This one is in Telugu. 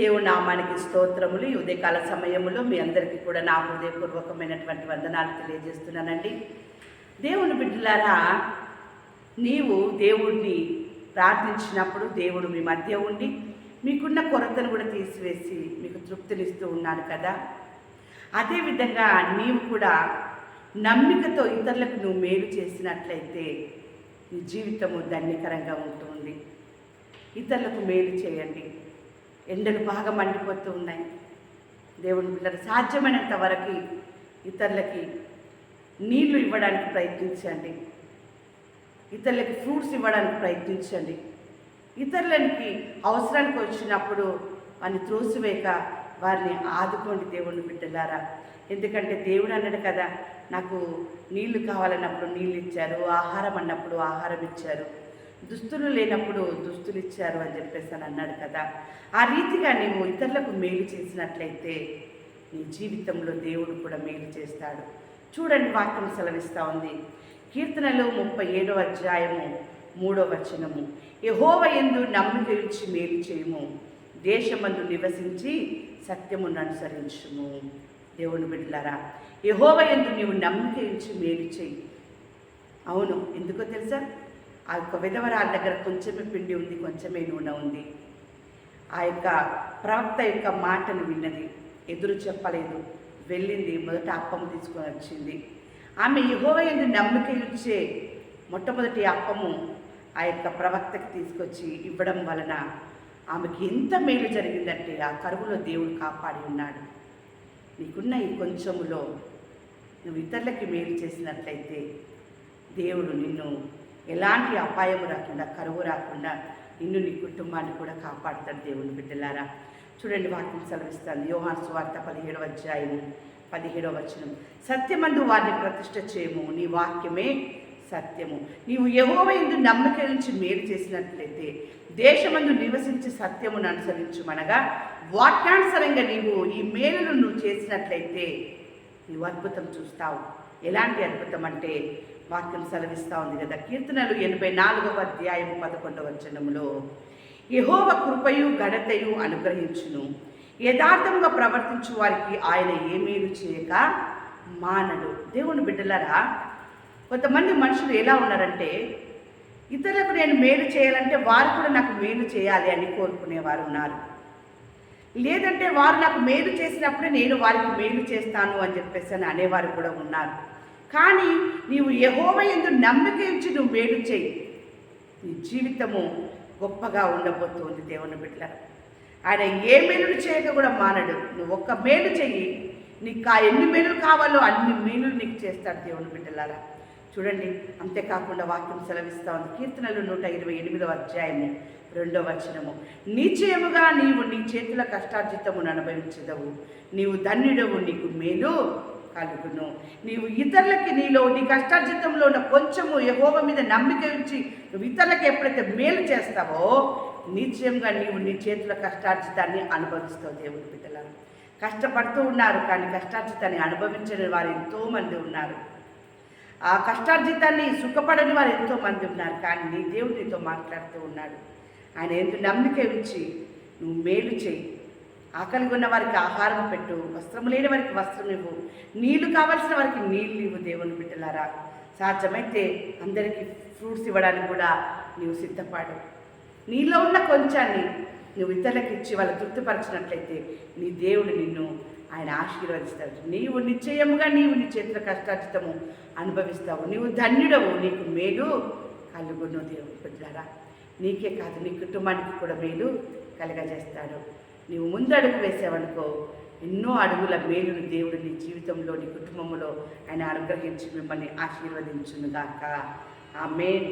దేవుని నామానికి స్తోత్రములు. ఈ ఉదయకాల సమయంలో మీ అందరికీ కూడా నా హృదయపూర్వకమైనటువంటి వందనాలు తెలియజేస్తున్నానండి. దేవుని బిడ్డలారా, నీవు దేవుడిని ప్రార్థించినప్పుడు దేవుడు మీ మధ్య ఉండి మీకున్న కొరతను కూడా తీసివేసి మీకు తృప్తినిస్తూ ఉన్నాడు కదా. అదేవిధంగా నీవు కూడా నమ్మికతో ఇతరులకు నువ్వు మేలు చేసినట్లయితే నీ జీవితము ధన్యకరంగా ఉంటుంది. ఇతరులకు మేలు చేయండి. ఎండలు బాగా మండిపోతూ ఉన్నాయి. దేవుని బిడ్డలు సాధ్యమైనంత వరకు ఇతరులకి నీళ్లు ఇవ్వడానికి ప్రయత్నించండి. ఇతరులకి ఫ్రూట్స్ ఇవ్వడానికి ప్రయత్నించండి. ఇతరులకి అవసరానికి వచ్చినప్పుడు వారిని త్రోసివేయక వారిని ఆదుకోండి దేవుని బిడ్డలారా. ఎందుకంటే దేవుడు అన్నాడు కదా, నాకు నీళ్లు కావాలన్నప్పుడు నీళ్ళు ఇచ్చారు, ఆహారం అన్నప్పుడు ఆహారం ఇచ్చారు, దుస్తులు లేనప్పుడు దుస్తులు ఇచ్చారు అని చెప్పేసి అని అన్నాడు కదా. ఆ రీతిగా నీవు ఇతరులకు మేలు చేసినట్లయితే నీ జీవితంలో దేవుడు కూడా మేలు చేస్తాడు. చూడండి, వాక్యం సెలవిస్తూ ఉంది. కీర్తనలు 37వ అధ్యాయము 3వ వచనము. యెహోవా యందు నమ్మిక ఉంచి మేలు చేయము, దేశమందు నివసించి సత్యమును అనుసరించుము. దేవుని బిడ్డలారా, యెహోవా యందు నీవు నమ్మిక ఉంచి మేలు చేయి. అవును, ఎందుకో తెలుసా? ఆ యొక్క విధవరాల దగ్గర కొంచెమే పిండి ఉంది, కొంచెమే నూనె ఉంది. ఆ యొక్క ప్రవక్త యొక్క మాటను విన్నది, ఎదురు చెప్పలేదు, వెళ్ళింది, మొదట అప్పము తీసుకొని వచ్చింది. ఆమె యెహోవా యందు నమ్మిక ఉంచే మొట్టమొదటి అప్పము ఆ యొక్క ప్రవక్తకి తీసుకొచ్చి ఇవ్వడం వలన ఆమెకి ఎంత మేలు జరిగిందంటే ఆ కరువులో దేవుడు కాపాడి ఉన్నాడు. నీకున్న ఈ కొంచెములో నువ్వు ఇతరులకి మేలు చేసినట్లయితే దేవుడు నిన్ను ఎలాంటి అపాయం రాకుండా, కరువు రాకుండా నిన్ను నీ కుటుంబాన్ని కూడా కాపాడుతాడు. దేవుని బిడ్డలారా, చూడండి, వాక్యం సెలవిస్తాను. యోహాను సువార్త 17వ అధ్యాయము 17వ వచనం. సత్యమందు వారిని ప్రతిష్ఠ చేయము, నీ వాక్యమే సత్యము. నీవు యెహోవా యందు నమ్మిక ఉంచి మేలు చేసినట్లయితే దేశమందు నివసించి సత్యమును అనుసరించుమనగా వాక్యానుసరంగా నీవు ఈ మేలును నువ్వు చేసినట్లయితే నీవు అద్భుతం చూస్తావు. ఎలాంటి అద్భుతం అంటే వాక్యం సెలవిస్తూ ఉంది కదా. కీర్తనలు 84వ అధ్యాయము 11వ వచనములో, యెహోవా కృపయు ఘనతయు అనుగ్రహించును, యథార్థంగా ప్రవర్తించు వారికి ఆయన ఏ మేలు చేయక మానడు. దేవుని బిడ్డలారా, కొంతమంది మనుషులు ఎలా ఉన్నారంటే, ఇతరులకు నేను మేలు చేయాలంటే వారు కూడా నాకు మేలు చేయాలి అని కోరుకునేవారు ఉన్నారు. లేదంటే వారు నాకు మేలు చేసినప్పుడే నేను వారికి మేలు చేస్తాను అని చెప్పేసి అని అనేవారు కూడా ఉన్నారు. కానీ నీవు యెహోవా యందు నమ్మిక ఉంచి నువ్వు మేలు చేయి, నీ జీవితము గొప్పగా ఉండబోతుంది. దేవుని బిడ్డలారా, ఆయన ఏ మేలును చేయక కూడా మానడు. నువ్వు ఒక్క మేలు చెయ్యి, నీకు ఎన్ని మేలులు కావాలో అన్ని మేలులు నీకు చేస్తాడు. దేవుని బిడ్డలారా, చూడండి, అంతేకాకుండా వాక్యం సెలవిస్తూ ఉంది. కీర్తనలు 128వ అధ్యాయము 2వ వచనము. నిశ్చయముగా నీవు నీ చేతుల కష్టార్జితమును అనుభవించదవు, నీవు ధన్యుడవు, నీకు మేలు కలుగును. నీవు ఇతరులకి నీలో నీ కష్టార్జితంలో ఉన్న కొంచెము యెహోవా మీద నమ్మిక ఉంచి నువ్వు ఇతరులకు ఎప్పుడైతే మేలు చేస్తావో నిశ్చయంగా నీవు నీ చేతుల కష్టార్జితాన్ని అనుభవిస్తావు. దేవుని బిడ్డలారా, కష్టపడుతూ ఉన్నారు కానీ కష్టార్జితాన్ని అనుభవించని వారు ఎంతోమంది ఉన్నారు. ఆ కష్టార్జితాన్ని సుఖపడని వారు ఎంతోమంది ఉన్నారు. కానీ నీ దేవుడు నీతో మాట్లాడుతూ ఉన్నాడు. ఆయన ఎందుకు నమ్మిక ఉంచి నువ్వు మేలు చేయి. ఆకలి ఉన్న వారికి ఆహారం పెట్టు, వస్త్రం లేని వారికి వస్త్రం ఇవ్వు, నీళ్లు కావాల్సిన వారికి నీళ్ళు ఇవ్వు. దేవుని బిడ్డలారా, సాధ్యమైతే అందరికీ ఫ్రూట్స్ ఇవ్వడానికి కూడా నీవు సిద్ధపడు. నీలో ఉన్న కొంచాన్ని నువ్వు ఇతరులకు ఇచ్చి వాళ్ళు తృప్తిపరచినట్లయితే నీ దేవుడు నిన్ను ఆయన ఆశీర్వదిస్తాడు. నీవు నిశ్చయముగా నీవు నీ చేతుల కష్టార్జితము అనుభవిస్తావు, నీవు ధన్యుడవు, నీకు మేలు కలుగును. దేవుని బిడ్డలారా, నీకే కాదు నీ కుటుంబానికి కూడా మేలు కలగజేస్తాడు. నీవు ముందడుగు వేసావనుకో, ఎన్నో అడుగుల మేలును దేవుడు నీ జీవితంలో, నీ కుటుంబంలో ఆయన అనుగ్రహించి మిమ్మల్ని ఆశీర్వదించునుగాక. ఆమేన్.